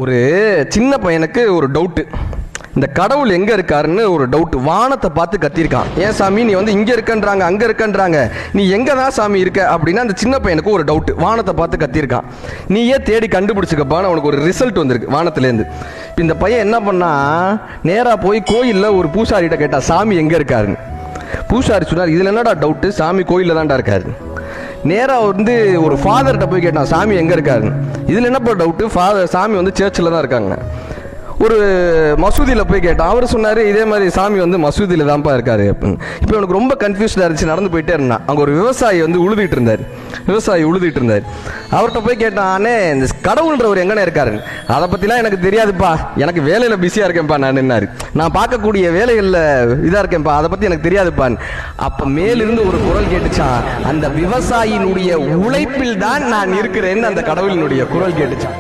ஒரு சின்ன பையனுக்கு ஒரு டவுட்டு, இந்த கடவுள் எங்கே இருக்காருன்னு ஒரு டவுட்டு. வானத்தை பார்த்து கத்திருக்கான், ஏன் சாமி நீ வந்து இங்கே இருக்கன்றாங்க அங்கே இருக்கன்றாங்க, நீ எங்கே தான் சாமி இருக்க அப்படின்னா அந்த சின்ன பையனுக்கு ஒரு டவுட்டு. வானத்தை பார்த்து கத்திருக்கான், நீயே தேடி கண்டுபிடிச்சிக்கப்பான்னு அவனுக்கு ஒரு ரிசல்ட் வந்திருக்கு வானத்துலேருந்து. இப்போ இந்த பையன் என்ன பண்ணா, நேராக போய் கோயிலில் ஒரு பூசாரிகிட்ட கேட்டா சாமி எங்கே இருக்காருன்னு. பூசாரி சொன்னார், இதில் என்னடா டவுட்டு, சாமி கோயிலில் தான்டா இருக்காரு. நேராக வந்து ஒரு ஃபாதர்கிட்ட போய் கேட்டான், சாமி எங்கே இருக்காருன்னு. இதில் என்னப்பா டவுட்டு, சாமி வந்து சர்ச்சில் தான் இருக்காங்க. ஒரு மசூதியில் போய் கேட்டான், அவர் சொன்னார் இதே மாதிரி சாமி வந்து மசூதியில் தான்ப்பா இருக்காரு அப்படின்னு. இப்போ எனக்கு ரொம்ப கன்ஃபியூஸ்டாக இருந்துச்சு, நடந்து போயிட்டே இருந்தான். அங்கே ஒரு விவசாயி வந்து உழுதுகிட்டு இருந்தார். அவர்கிட்ட போய் கேட்டான், அண்ணே இந்த கடவுள்ன்றவர் எங்கன்னே இருக்காருன்னு. அதை பற்றிலாம் எனக்கு தெரியாதுப்பா, எனக்கு வேலையில் பிஸியாக இருக்கேன்ப்பா நான் என்னாரு, நான் பார்க்கக்கூடிய வேலைகளில் இதாக இருக்கேன்ப்பா, அதை பற்றி எனக்கு தெரியாதுப்பான்னு. அப்போ மேலிருந்து ஒரு குரல் கேட்டுச்சான், அந்த விவசாயினுடைய உழைப்பில் தான் நான் இருக்கிறேன்னு அந்த கடவுளினுடைய குரல் கேட்டுச்சான்.